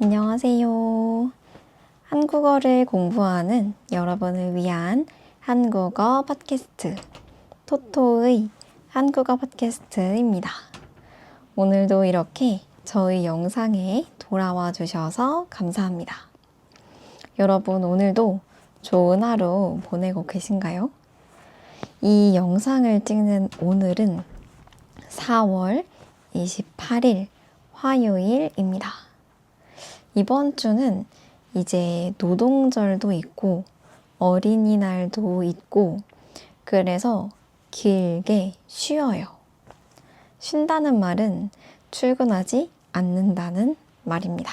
안녕하세요. 한국어를 공부하는 여러분을 위한 한국어 팟캐스트, 토토의 한국어 팟캐스트입니다. 오늘도 이렇게 저희 영상에 돌아와 주셔서 감사합니다. 여러분 오늘도 좋은 하루 보내고 계신가요? 이 영상을 찍는 오늘은 4월 28일 화요일입니다. 이번 주는 이제 노동절도 있고 어린이날도 있고 그래서 길게 쉬어요. 쉰다는 말은 출근하지 않는다는 말입니다.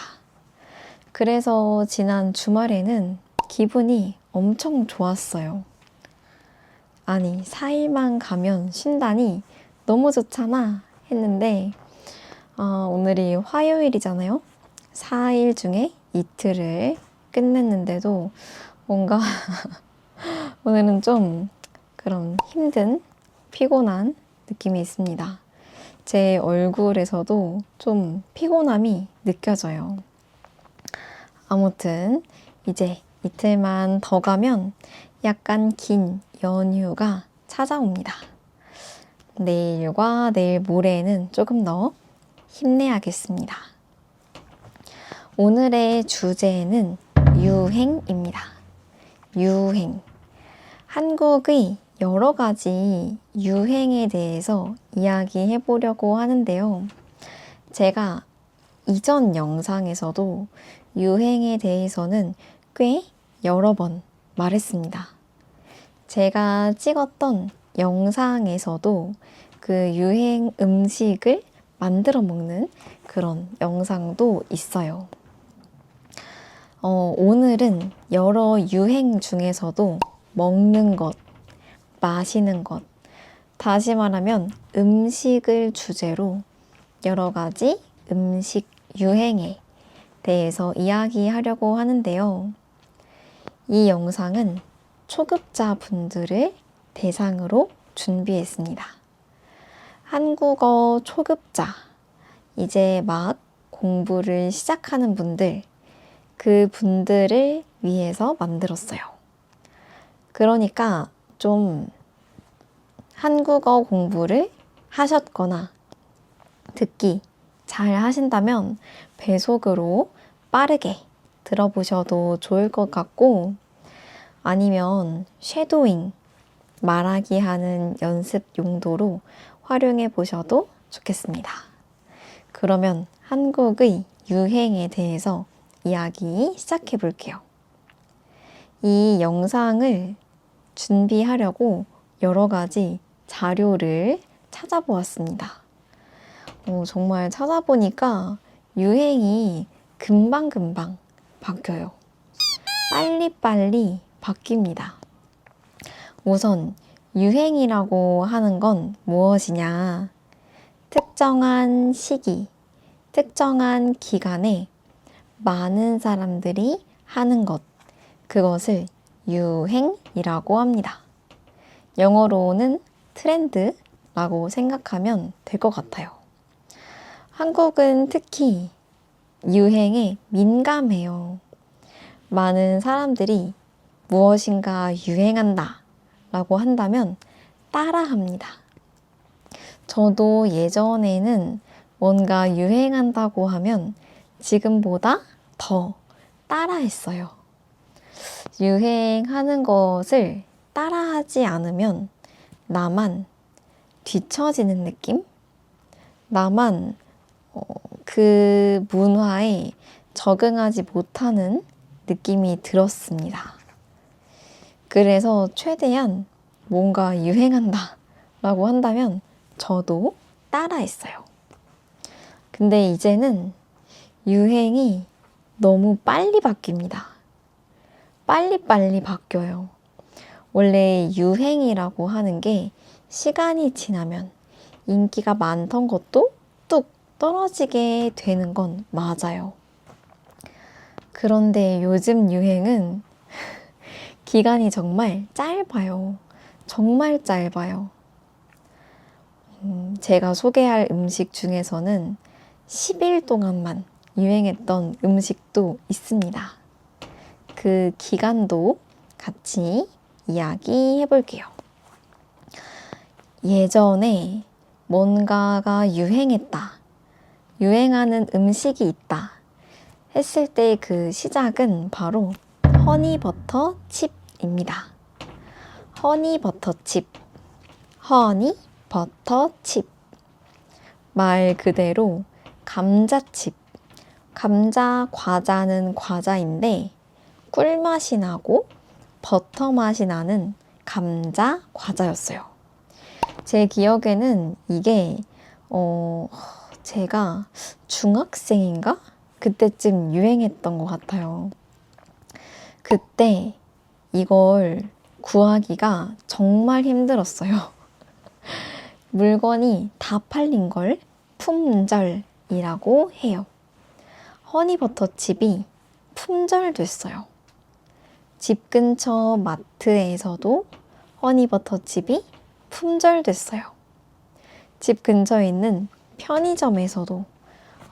그래서 지난 주말에는 기분이 엄청 좋았어요. 아니, 4일만 가면 쉰다니 너무 좋잖아 했는데 오늘이 화요일이잖아요. 4일 중에 이틀을 끝냈는데도 뭔가 오늘은 좀 그런 힘든 피곤한 느낌이 있습니다. 제 얼굴에서도 좀 피곤함이 느껴져요. 아무튼 이제 이틀만 더 가면 약간 긴 연휴가 찾아옵니다. 내일과 내일 모레는 조금 더 힘내야겠습니다. 오늘의 주제는 유행입니다. 유행. 한국의 여러 가지 유행에 대해서 이야기해 보려고 하는데요. 제가 이전 영상에서도 유행에 대해서는 꽤 여러 번 말했습니다. 제가 찍었던 영상에서도 그 유행 음식을 만들어 먹는 그런 영상도 있어요. 오늘은 여러 유행 중에서도 먹는 것, 마시는 것, 다시 말하면 음식을 주제로 여러 가지 음식 유행에 대해서 이야기하려고 하는데요. 이 영상은 초급자 분들을 대상으로 준비했습니다. 한국어 초급자, 이제 막 공부를 시작하는 분들, 그 분들을 위해서 만들었어요. 그러니까 좀 한국어 공부를 하셨거나 듣기 잘 하신다면 배속으로 빠르게 들어보셔도 좋을 것 같고 아니면 쉐도잉, 말하기 하는 연습 용도로 활용해 보셔도 좋겠습니다. 그러면 한국의 유행에 대해서 이야기 시작해 볼게요. 이 영상을 준비하려고 여러 가지 자료를 찾아보았습니다. 정말 찾아보니까 유행이 금방금방 바뀌어요. 빨리빨리 바뀝니다. 우선 유행이라고 하는 건 무엇이냐? 특정한 시기, 특정한 기간에 많은 사람들이 하는 것, 그것을 유행이라고 합니다. 영어로는 트렌드라고 생각하면 될 것 같아요. 한국은 특히 유행에 민감해요. 많은 사람들이 무엇인가 유행한다 라고 한다면 따라합니다. 저도 예전에는 뭔가 유행한다고 하면 지금보다 더 따라했어요. 유행하는 것을 따라하지 않으면 나만 뒤처지는 느낌? 나만 그 문화에 적응하지 못하는 느낌이 들었습니다. 그래서 최대한 뭔가 유행한다 라고 한다면 저도 따라했어요. 근데 이제는 유행이 너무 빨리 바뀝니다. 빨리빨리 바뀌어요. 원래 유행이라고 하는 게 시간이 지나면 인기가 많던 것도 뚝 떨어지게 되는 건 맞아요. 그런데 요즘 유행은 기간이 정말 짧아요. 정말 짧아요. 제가 소개할 음식 중에서는 10일 동안만 유행했던 음식도 있습니다. 그 기간도 같이 이야기해 볼게요. 예전에 뭔가가 유행했다. 유행하는 음식이 있다. 했을 때 그 시작은 바로 허니버터 칩입니다. 허니버터 칩. 허니버터 칩. 말 그대로 감자칩. 감자 과자는 과자인데 꿀맛이 나고 버터 맛이 나는 감자 과자였어요. 제 기억에는 이게 제가 중학생인가? 그때쯤 유행했던 것 같아요. 그때 이걸 구하기가 정말 힘들었어요. 물건이 다 팔린 걸 품절이라고 해요. 허니버터칩이 품절됐어요. 집 근처 마트에서도 허니버터칩이 품절됐어요. 집 근처에 있는 편의점에서도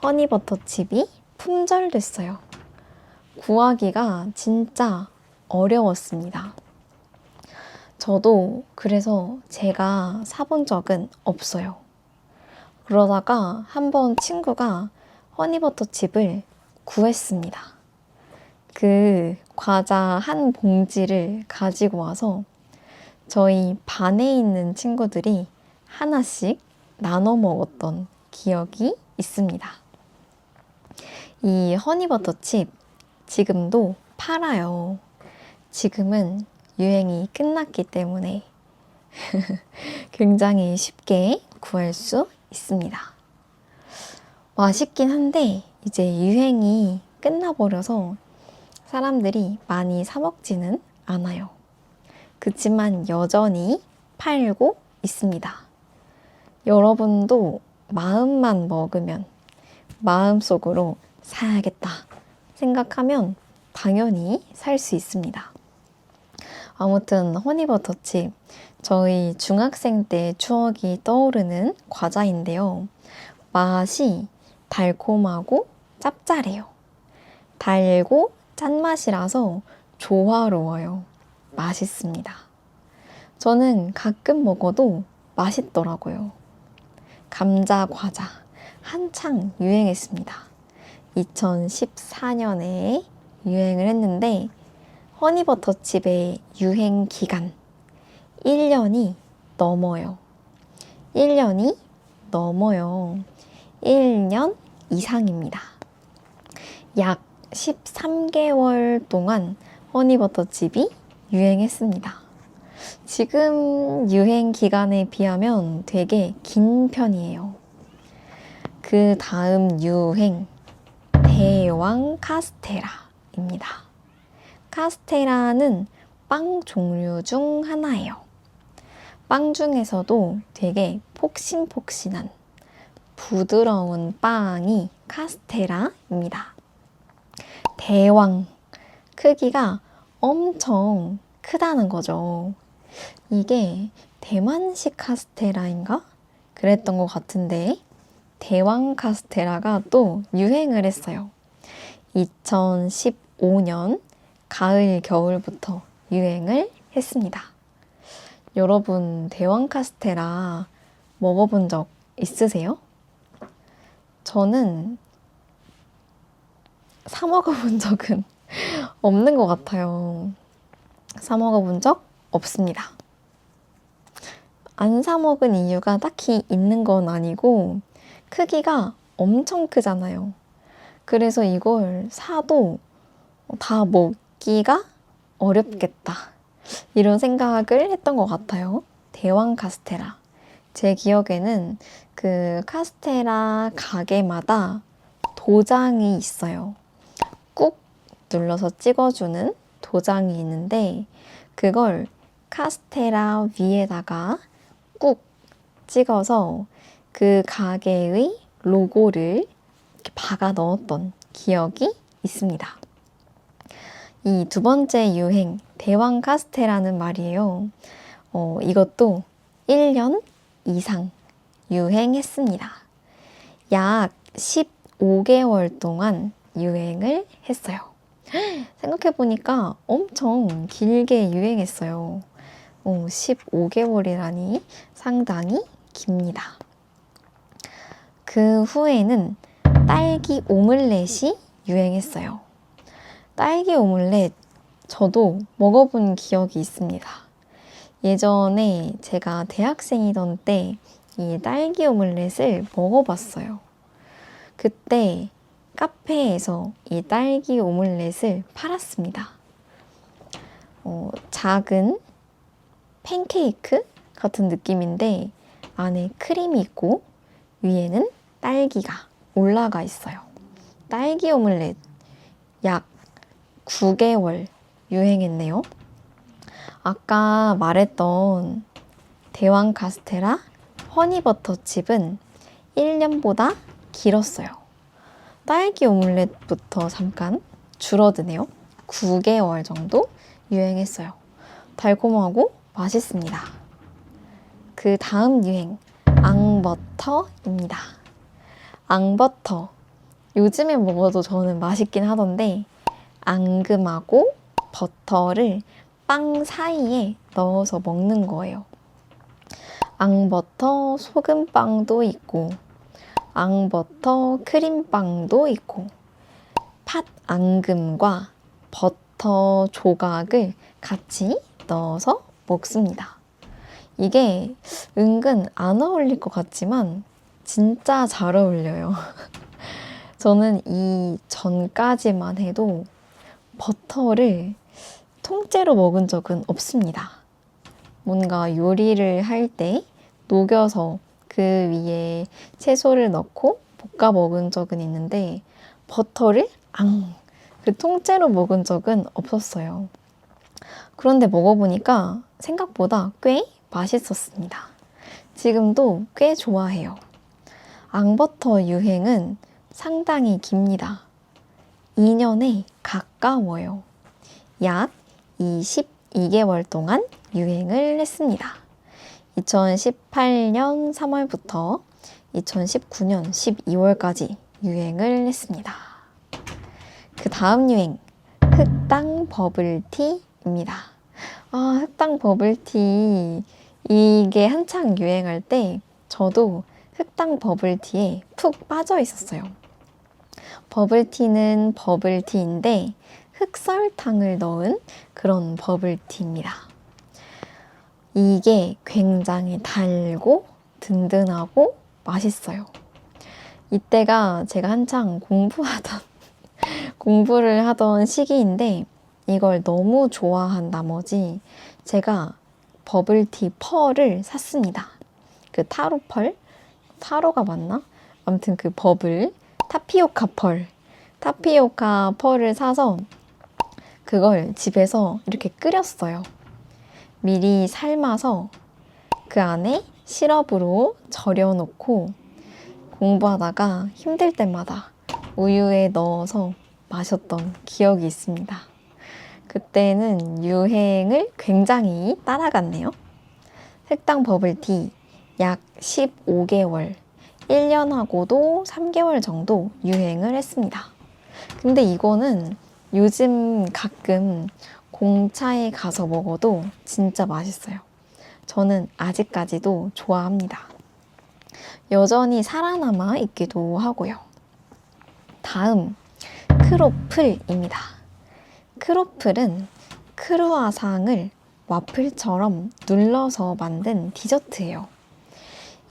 허니버터칩이 품절됐어요. 구하기가 진짜 어려웠습니다. 저도 그래서 제가 사본 적은 없어요. 그러다가 한번 친구가 허니버터칩을 구했습니다. 그 과자 한 봉지를 가지고 와서 저희 반에 있는 친구들이 하나씩 나눠 먹었던 기억이 있습니다. 이 허니버터칩 지금도 팔아요. 지금은 유행이 끝났기 때문에 굉장히 쉽게 구할 수 있습니다. 맛있긴 한데 이제 유행이 끝나버려서 사람들이 많이 사 먹지는 않아요. 그치만 여전히 팔고 있습니다. 여러분도 마음만 먹으면 마음속으로 사야겠다 생각하면 당연히 살 수 있습니다. 아무튼 허니버터칩 저희 중학생 때 추억이 떠오르는 과자인데요. 맛이 달콤하고 짭짤해요. 달고 짠맛이라서 조화로워요. 맛있습니다. 저는 가끔 먹어도 맛있더라고요. 감자 과자 한창 유행했습니다. 2014년에 유행을 했는데 허니버터칩의 유행 기간 1년이 넘어요. 1년이 넘어요. 1년 이상입니다. 약 13개월 동안 허니버터칩이 유행했습니다. 지금 유행 기간에 비하면 되게 긴 편이에요. 그 다음 유행, 대왕 카스테라입니다. 카스테라는 빵 종류 중 하나예요. 빵 중에서도 되게 폭신폭신한 부드러운 빵이 카스테라입니다. 대왕, 크기가 엄청 크다는 거죠. 이게 대만식 카스테라인가? 그랬던 것 같은데 대왕 카스테라가 또 유행을 했어요. 2015년 가을, 겨울부터 유행을 했습니다. 여러분, 대왕 카스테라 먹어본 적 있으세요? 저는 사 먹어본 적은 없는 것 같아요. 사 먹어본 적 없습니다. 안 사 먹은 이유가 딱히 있는 건 아니고 크기가 엄청 크잖아요. 그래서 이걸 사도 다 먹기가 어렵겠다. 이런 생각을 했던 것 같아요. 대왕 카스테라. 제 기억에는 그 카스테라 가게마다 도장이 있어요. 꾹 눌러서 찍어주는 도장이 있는데 그걸 카스테라 위에다가 꾹 찍어서 그 가게의 로고를 이렇게 박아 넣었던 기억이 있습니다. 이 두 번째 유행, 대왕 카스테라는 말이에요. 이것도 1년 이상 유행했습니다. 약 15개월 동안 유행을 했어요. 생각해보니까 엄청 길게 유행했어요. 15개월이라니 상당히 깁니다. 그 후에는 딸기 오믈렛이 유행했어요. 딸기 오믈렛 저도 먹어본 기억이 있습니다. 예전에 제가 대학생이던 때 이 딸기 오믈렛을 먹어봤어요. 그때 카페에서 이 딸기 오믈렛을 팔았습니다. 작은 팬케이크 같은 느낌인데 안에 크림이 있고 위에는 딸기가 올라가 있어요. 딸기 오믈렛 약 9개월 유행했네요. 아까 말했던 대왕 카스테라 허니버터칩은 1년보다 길었어요. 딸기 오믈렛부터 잠깐 줄어드네요. 9개월 정도 유행했어요. 달콤하고 맛있습니다. 그 다음 유행, 앙버터입니다. 앙버터. 요즘에 먹어도 저는 맛있긴 하던데 앙금하고 버터를 빵 사이에 넣어서 먹는 거예요. 앙버터 소금빵도 있고 앙버터 크림빵도 있고 팥 앙금과 버터 조각을 같이 넣어서 먹습니다. 이게 은근 안 어울릴 것 같지만 진짜 잘 어울려요. 저는 이 전까지만 해도 버터를 통째로 먹은 적은 없습니다. 뭔가 요리를 할 때 녹여서 그 위에 채소를 넣고 볶아 먹은 적은 있는데 버터를 통째로 먹은 적은 없었어요. 그런데 먹어보니까 생각보다 꽤 맛있었습니다. 지금도 꽤 좋아해요. 앙버터 유행은 상당히 깁니다. 2년에 가까워요. 약 22개월 동안 유행을 했습니다. 2018년 3월부터 2019년 12월까지 유행을 했습니다. 그 다음 유행, 흑당 버블티입니다. 흑당 버블티. 이게 한창 유행할 때 저도 흑당 버블티에 푹 빠져 있었어요. 버블티는 버블티인데 흑설탕을 넣은 그런 버블티입니다. 이게 굉장히 달고 든든하고 맛있어요. 이때가 제가 한창 공부를 하던 시기인데 이걸 너무 좋아한 나머지 제가 버블티 펄을 샀습니다. 그 타로 펄? 타로가 맞나? 아무튼 그 버블, 타피오카 펄을 사서 그걸 집에서 이렇게 끓였어요. 미리 삶아서 그 안에 시럽으로 절여놓고 공부하다가 힘들 때마다 우유에 넣어서 마셨던 기억이 있습니다. 그때는 유행을 굉장히 따라갔네요. 흑당 버블티 약 15개월, 1년하고도 3개월 정도 유행을 했습니다. 근데 이거는 요즘 가끔 공차에 가서 먹어도 진짜 맛있어요. 저는 아직까지도 좋아합니다. 여전히 살아남아 있기도 하고요. 다음, 크로플입니다. 크로플은 크루아상을 와플처럼 눌러서 만든 디저트예요.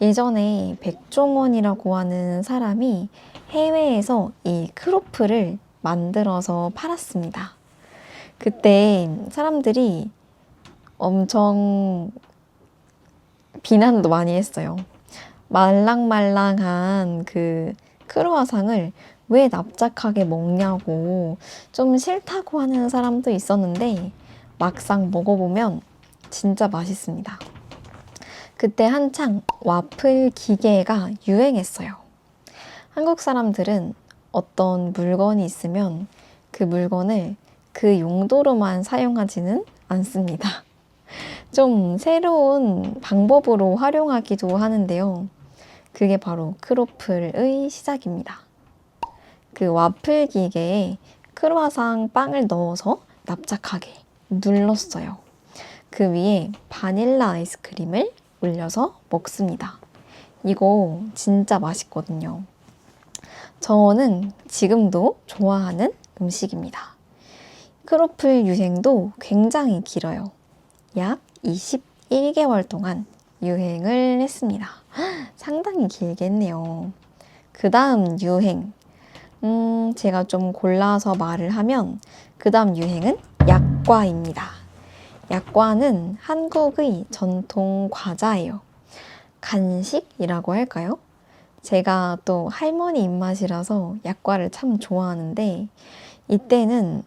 예전에 백종원이라고 하는 사람이 해외에서 이 크로플을 만들어서 팔았습니다. 그때 사람들이 엄청 비난도 많이 했어요. 말랑말랑한 그 크루아상을 왜 납작하게 먹냐고 좀 싫다고 하는 사람도 있었는데 막상 먹어보면 진짜 맛있습니다. 그때 한창 와플 기계가 유행했어요. 한국 사람들은 어떤 물건이 있으면 그 물건을 그 용도로만 사용하지는 않습니다. 좀 새로운 방법으로 활용하기도 하는데요. 그게 바로 크로플의 시작입니다. 그 와플 기계에 크루아상 빵을 넣어서 납작하게 눌렀어요. 그 위에 바닐라 아이스크림을 올려서 먹습니다. 이거 진짜 맛있거든요. 저는 지금도 좋아하는 음식입니다. 크로플 유행도 굉장히 길어요. 약 21개월 동안 유행을 했습니다. 상당히 길게 했네요. 그 다음 유행. 제가 좀 골라서 말을 하면 그 다음 유행은 약과입니다. 약과는 한국의 전통 과자예요. 간식이라고 할까요? 제가 또 할머니 입맛이라서 약과를 참 좋아하는데 이때는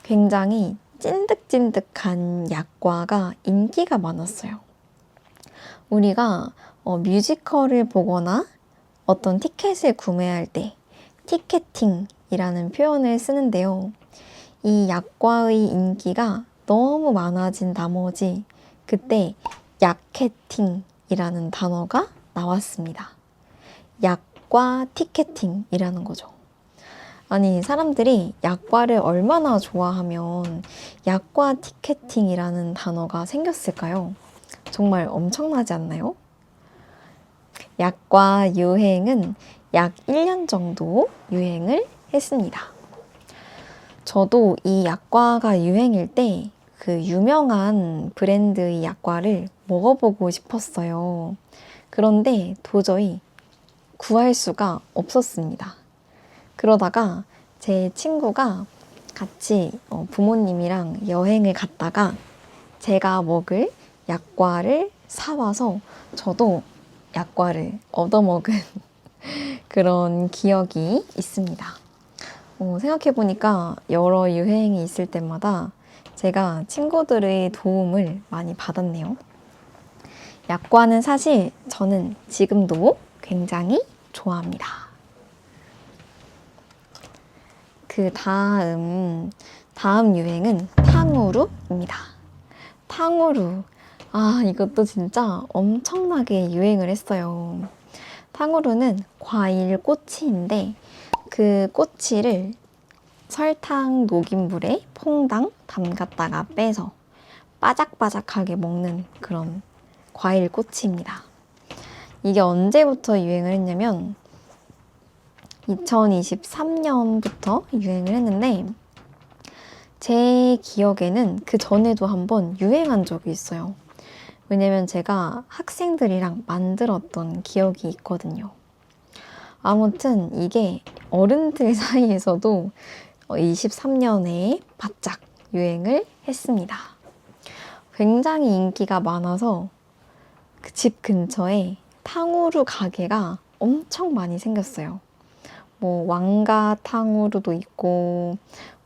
굉장히 찐득찐득한 약과가 인기가 많았어요. 우리가 뮤지컬을 보거나 어떤 티켓을 구매할 때 티켓팅이라는 표현을 쓰는데요. 이 약과의 인기가 너무 많아진 나머지 그때 약캐팅이라는 단어가 나왔습니다. 약과 티켓팅이라는 거죠. 아니, 사람들이 약과를 얼마나 좋아하면 약과 티켓팅이라는 단어가 생겼을까요? 정말 엄청나지 않나요? 약과 유행은 약 1년 정도 유행을 했습니다. 저도 이 약과가 유행일 때 그 유명한 브랜드의 약과를 먹어보고 싶었어요. 그런데 도저히 구할 수가 없었습니다. 그러다가 제 친구가 같이 부모님이랑 여행을 갔다가 제가 먹을 약과를 사와서 저도 약과를 얻어먹은 그런 기억이 있습니다. 생각해보니까 여러 유행이 있을 때마다 제가 친구들의 도움을 많이 받았네요. 약과는 사실 저는 지금도 굉장히 좋아합니다. 그 다음 유행은 탕후루입니다. 탕후루. 이것도 진짜 엄청나게 유행을 했어요. 탕후루는 과일 꼬치인데 그 꼬치를 설탕 녹인 물에 퐁당 담갔다가 빼서 바삭바삭하게 먹는 그런 과일 꼬치입니다. 이게 언제부터 유행을 했냐면 2023년부터 유행을 했는데 제 기억에는 그 전에도 한번 유행한 적이 있어요. 왜냐면 제가 학생들이랑 만들었던 기억이 있거든요. 아무튼 이게 어른들 사이에서도 23년에 바짝 유행을 했습니다. 굉장히 인기가 많아서 그 집 근처에 탕후루 가게가 엄청 많이 생겼어요. 뭐 왕가 탕후루도 있고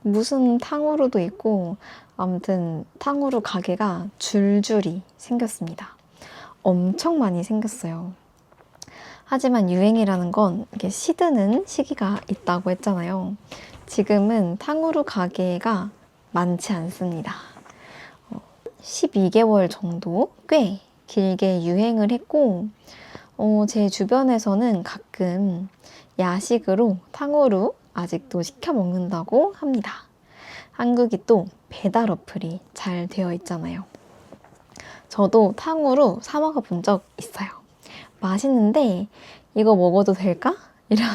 무슨 탕후루도 있고 아무튼 탕후루 가게가 줄줄이 생겼습니다. 엄청 많이 생겼어요. 하지만 유행이라는 건 이게 시드는 시기가 있다고 했잖아요. 지금은 탕후루 가게가 많지 않습니다. 12개월 정도 꽤 길게 유행을 했고 제 주변에서는 가끔 야식으로 탕후루 아직도 시켜 먹는다고 합니다. 한국이 또 배달 어플이 잘 되어 있잖아요. 저도 탕후루 사 먹어본 적 있어요. 맛있는데 이거 먹어도 될까? 이런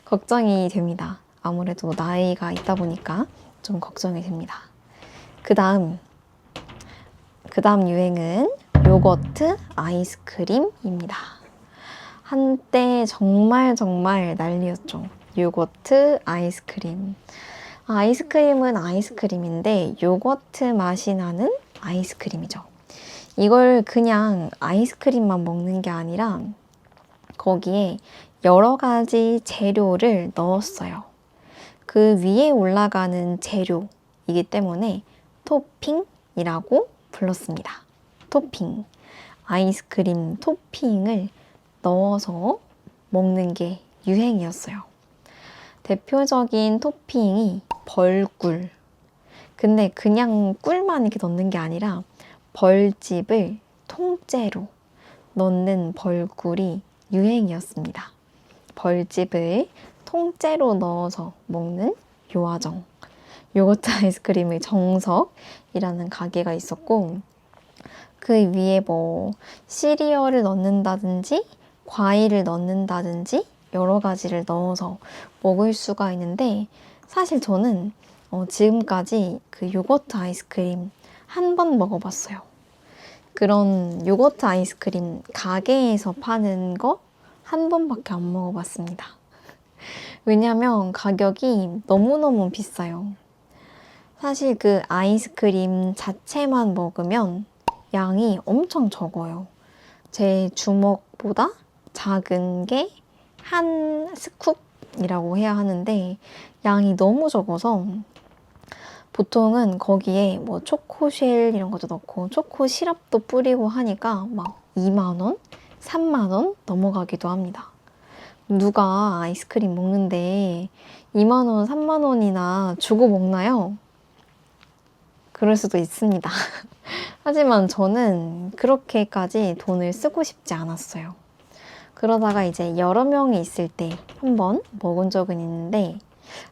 걱정이 됩니다. 아무래도 나이가 있다 보니까 좀 걱정이 됩니다. 그 다음 유행은 요거트 아이스크림입니다. 한때 정말 난리였죠. 요거트 아이스크림. 아이스크림은 아이스크림인데 요거트 맛이 나는 아이스크림이죠. 이걸 그냥 아이스크림만 먹는 게 아니라 거기에 여러 가지 재료를 넣었어요. 그 위에 올라가는 재료이기 때문에 토핑이라고 불렀습니다. 토핑. 아이스크림 토핑을 넣어서 먹는 게 유행이었어요. 대표적인 토핑이 벌꿀. 근데 그냥 꿀만 이렇게 넣는 게 아니라 벌집을 통째로 넣는 벌꿀이 유행이었습니다. 벌집을 통째로 넣어서 먹는 요아정, 요거트 아이스크림의 정석이라는 가게가 있었고, 그 위에 뭐 시리얼을 넣는다든지 과일을 넣는다든지 여러 가지를 넣어서 먹을 수가 있는데, 사실 저는 지금까지 그 요거트 아이스크림 한 번 먹어봤어요. 그런 요거트 아이스크림 가게에서 파는 거 한 번밖에 안 먹어봤습니다. 왜냐면 가격이 너무너무 비싸요. 사실 그 아이스크림 자체만 먹으면 양이 엄청 적어요. 제 주먹보다 작은 게 한 스쿱이라고 해야 하는데 양이 너무 적어서 보통은 거기에 뭐 초코쉘 이런 것도 넣고 초코 시럽도 뿌리고 하니까 막 2만 원, 3만 원 넘어가기도 합니다. 누가 아이스크림 먹는데 2만 원, 3만 원이나 주고 먹나요? 그럴 수도 있습니다. 하지만 저는 그렇게까지 돈을 쓰고 싶지 않았어요. 그러다가 이제 여러 명이 있을 때 한번 먹은 적은 있는데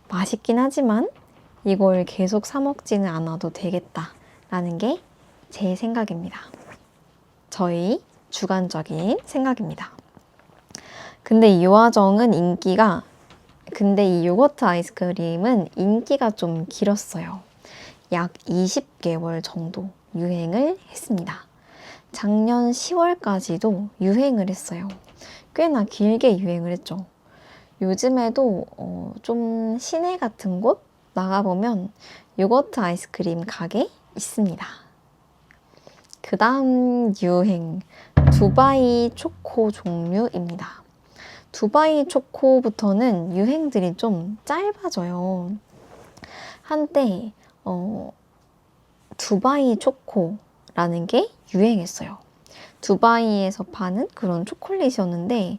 맛있긴 하지만 이걸 계속 사 먹지는 않아도 되겠다라는 게 제 생각입니다. 저희 주관적인 생각입니다. 근데 이 요거트 아이스크림은 인기가 좀 길었어요. 약 20개월 정도 유행을 했습니다. 작년 10월까지도 유행을 했어요. 꽤나 길게 유행을 했죠. 요즘에도 좀 시내 같은 곳 나가보면 요거트 아이스크림 가게 있습니다. 그 다음 유행, 두바이 초코 종류입니다. 두바이 초코부터는 유행들이 좀 짧아져요. 한때 두바이 초코라는 게 유행했어요. 두바이에서 파는 그런 초콜릿이었는데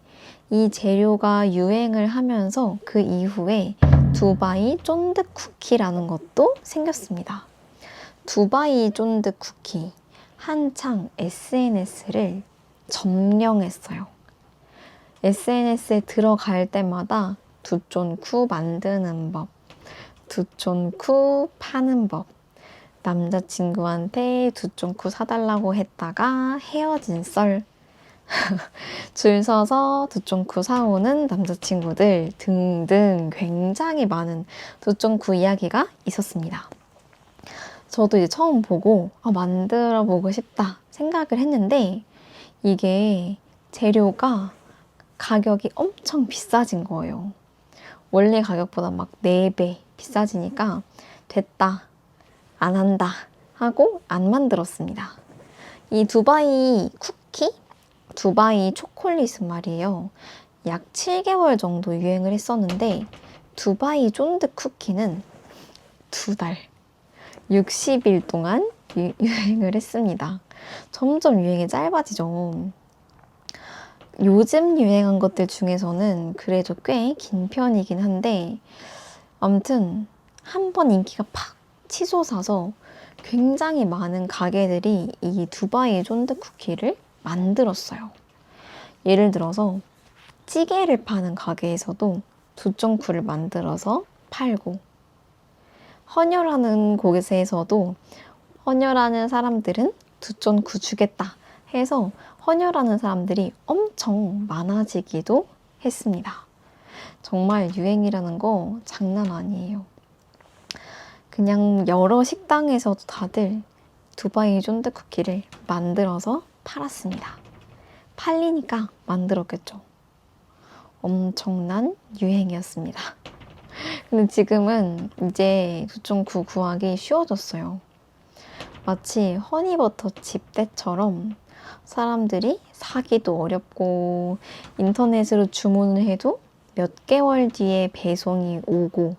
이 재료가 유행을 하면서 그 이후에 두바이 쫀득 쿠키라는 것도 생겼습니다. 두바이 쫀득 쿠키 한창 SNS를 점령했어요. SNS에 들어갈 때마다 두쫀쿠 만드는 법, 두쫀쿠 파는 법, 남자친구한테 두쫑쿠 사달라고 했다가 헤어진 썰, 줄 서서 두쫑쿠 사오는 남자친구들 등등 굉장히 많은 두쫑쿠 이야기가 있었습니다. 저도 이제 처음 보고 만들어 보고 싶다 생각을 했는데 이게 재료가 가격이 엄청 비싸진 거예요. 원래 가격보다 막 4배 비싸지니까 됐다, 안 한다 하고 안 만들었습니다. 이 두바이 쿠키, 두바이 초콜릿은 말이에요. 약 7개월 정도 유행을 했었는데 두바이 쫀득 쿠키는 2달, 60일 동안 유행을 했습니다. 점점 유행이 짧아지죠. 요즘 유행한 것들 중에서는 그래도 꽤 긴 편이긴 한데 아무튼 한 번 인기가 팍 치솟아서 굉장히 많은 가게들이 이 두바이 쫀득 쿠키를 만들었어요. 예를 들어서 찌개를 파는 가게에서도 두쫑쿠를 만들어서 팔고, 헌혈하는 곳에서도 헌혈하는 사람들은 두쫑쿠 주겠다 해서 헌혈하는 사람들이 엄청 많아지기도 했습니다. 정말 유행이라는 거 장난 아니에요. 그냥 여러 식당에서도 다들 두바이 쫀득 쿠키를 만들어서 팔았습니다. 팔리니까 만들었겠죠. 엄청난 유행이었습니다. 근데 지금은 이제 두쫑쿠 구하기 쉬워졌어요. 마치 허니버터칩 때처럼 사람들이 사기도 어렵고 인터넷으로 주문을 해도 몇 개월 뒤에 배송이 오고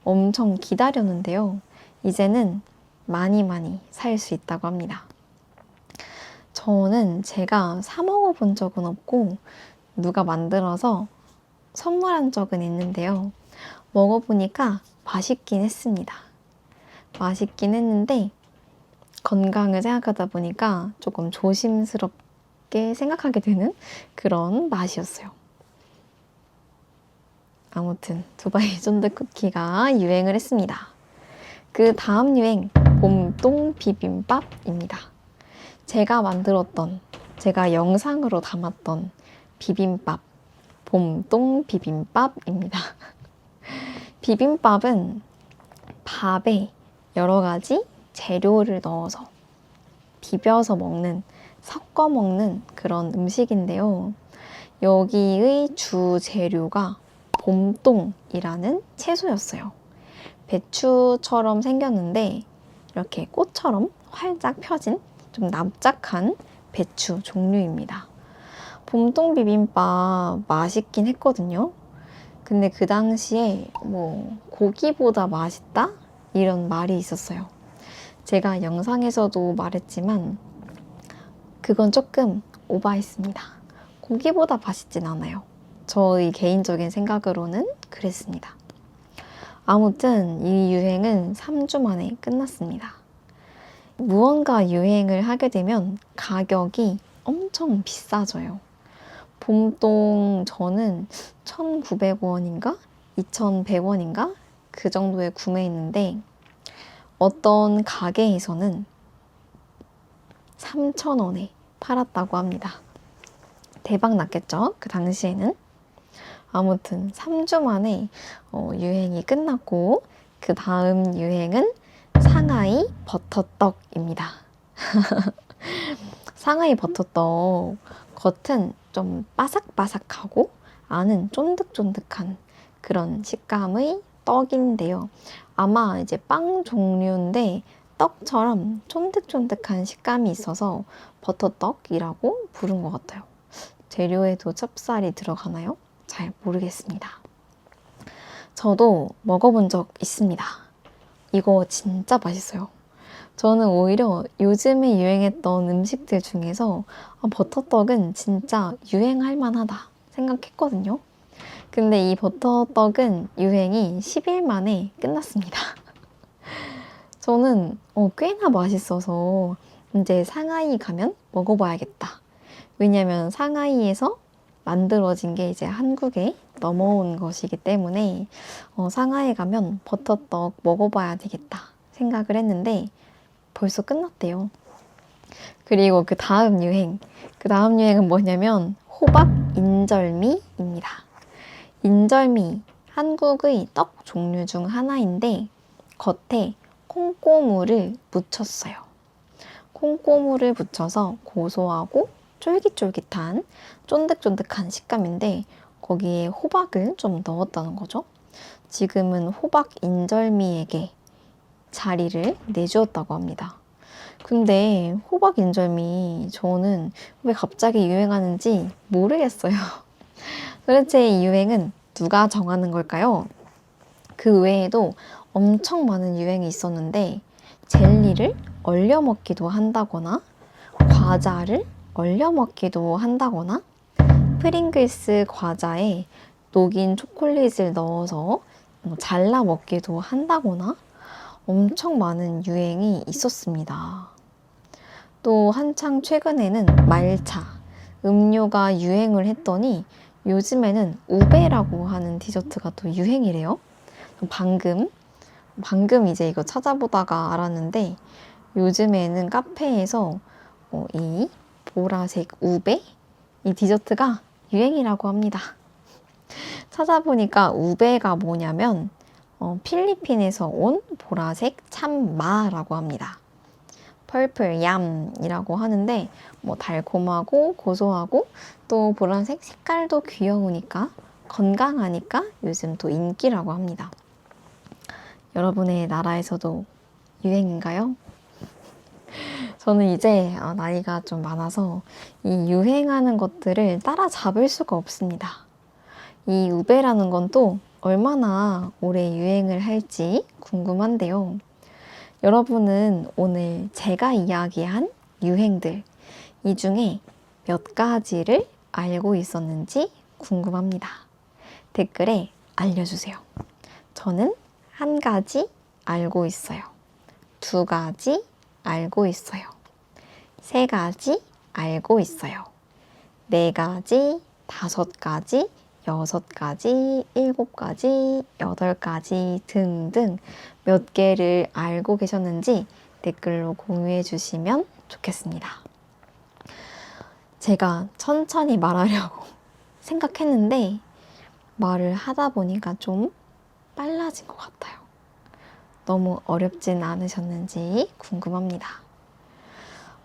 엄청 기다렸는데요. 이제는 많이 살 수 있다고 합니다. 저는 제가 사 먹어본 적은 없고 누가 만들어서 선물한 적은 있는데요. 먹어보니까 맛있긴 했습니다. 맛있긴 했는데 건강을 생각하다 보니까 조금 조심스럽게 생각하게 되는 그런 맛이었어요. 아무튼 두바이 쫀득쿠키가 유행을 했습니다. 그 다음 유행, 봄동 비빔밥입니다. 제가 영상으로 담았던 비빔밥, 봄동 비빔밥입니다. 비빔밥은 밥에 여러 가지 재료를 넣어서 비벼서 먹는, 섞어 먹는 그런 음식인데요. 여기의 주 재료가 봄동이라는 채소였어요. 배추처럼 생겼는데 이렇게 꽃처럼 활짝 펴진 좀 납작한 배추 종류입니다. 봄동 비빔밥 맛있긴 했거든요. 근데 그 당시에 뭐 고기보다 맛있다? 이런 말이 있었어요. 제가 영상에서도 말했지만 그건 조금 오바했습니다. 고기보다 맛있진 않아요. 저의 개인적인 생각으로는 그랬습니다. 아무튼 이 유행은 3주 만에 끝났습니다. 무언가 유행을 하게 되면 가격이 엄청 비싸져요. 봄동 저는 1,900원인가? 2,100원인가? 그 정도에 구매했는데 어떤 가게에서는 3,000원에 팔았다고 합니다. 대박 났겠죠? 그 당시에는. 아무튼 3주 만에 유행이 끝났고 그 다음 유행은 상하이 버터떡입니다. 상하이 버터떡 겉은 좀 바삭바삭하고 안은 쫀득쫀득한 그런 식감의 떡인데요. 아마 이제 빵 종류인데 떡처럼 쫀득쫀득한 식감이 있어서 버터떡이라고 부른 것 같아요. 재료에도 찹쌀이 들어가나요? 잘 모르겠습니다. 저도 먹어본 적 있습니다. 이거 진짜 맛있어요. 저는 오히려 요즘에 유행했던 음식들 중에서 버터떡은 진짜 유행할 만하다 생각했거든요. 근데 이 버터떡은 유행이 10일 만에 끝났습니다. 저는 꽤나 맛있어서 이제 상하이 가면 먹어봐야겠다. 왜냐면 상하이에서 만들어진 게 이제 한국에 넘어온 것이기 때문에 상하이 가면 버터떡 먹어봐야 되겠다 생각을 했는데 벌써 끝났대요. 그리고 그 다음 유행은 뭐냐면 호박 인절미입니다. 인절미, 한국의 떡 종류 중 하나인데 겉에 콩고물을 묻혔어요. 콩고물을 묻혀서 고소하고 쫄깃쫄깃한 쫀득쫀득한 식감인데 거기에 호박을 좀 넣었다는 거죠. 지금은 호박 인절미에게 자리를 내주었다고 합니다. 근데 호박 인절미 저는 왜 갑자기 유행하는지 모르겠어요. 도대체 이 유행은 누가 정하는 걸까요? 그 외에도 엄청 많은 유행이 있었는데 젤리를 얼려 먹기도 한다거나 과자를 얼려 먹기도 한다거나 프링글스 과자에 녹인 초콜릿을 넣어서 잘라 먹기도 한다거나 엄청 많은 유행이 있었습니다. 또 한창 최근에는 말차, 음료가 유행을 했더니 요즘에는 우베라고 하는 디저트가 또 유행이래요. 방금 이제 이거 찾아보다가 알았는데 요즘에는 카페에서 이 보라색 우베? 이 디저트가 유행이라고 합니다. 찾아보니까 우베가 뭐냐면 필리핀에서 온 보라색 참마라고 합니다. 펄플 얌이라고 하는데 달콤하고 고소하고 또 보라색 색깔도 귀여우니까 건강하니까 요즘 또 인기라고 합니다. 여러분의 나라에서도 유행인가요? 저는 이제 나이가 좀 많아서 이 유행하는 것들을 따라잡을 수가 없습니다. 이 우베라는 건 또 얼마나 오래 유행을 할지 궁금한데요. 여러분은 오늘 제가 이야기한 유행들, 이 중에 몇 가지를 알고 있었는지 궁금합니다. 댓글에 알려주세요. 저는 1가지 알고 있어요. 2가지 알고 있어요. 3가지 알고 있어요. 4가지, 5가지, 6가지, 7가지, 8가지 등등 몇 개를 알고 계셨는지 댓글로 공유해 주시면 좋겠습니다. 제가 천천히 말하려고 생각했는데 말을 하다 보니까 좀 빨라진 것 같아요. 너무 어렵진 않으셨는지 궁금합니다.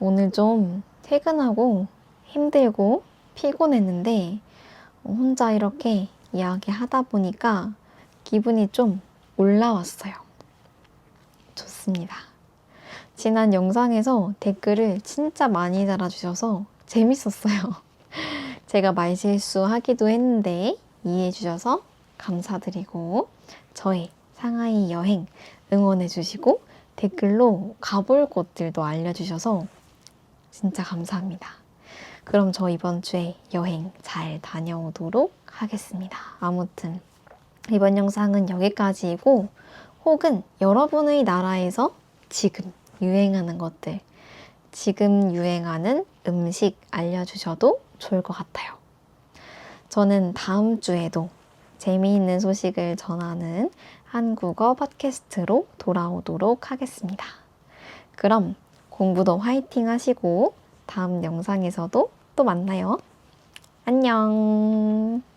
오늘 좀 퇴근하고 힘들고 피곤했는데 혼자 이렇게 이야기하다 보니까 기분이 좀 올라왔어요. 좋습니다. 지난 영상에서 댓글을 진짜 많이 달아주셔서 재밌었어요. 제가 말실수하기도 했는데 이해해주셔서 감사드리고 저의 상하이 여행 응원해주시고 댓글로 가볼 곳들도 알려주셔서 진짜 감사합니다. 그럼 저 이번 주에 여행 잘 다녀오도록 하겠습니다. 아무튼 이번 영상은 여기까지이고 혹은 여러분의 나라에서 지금 유행하는 것들, 지금 유행하는 음식 알려주셔도 좋을 것 같아요. 저는 다음 주에도 재미있는 소식을 전하는 한국어 팟캐스트로 돌아오도록 하겠습니다. 그럼 공부도 화이팅 하시고 다음 영상에서도 또 만나요. 안녕.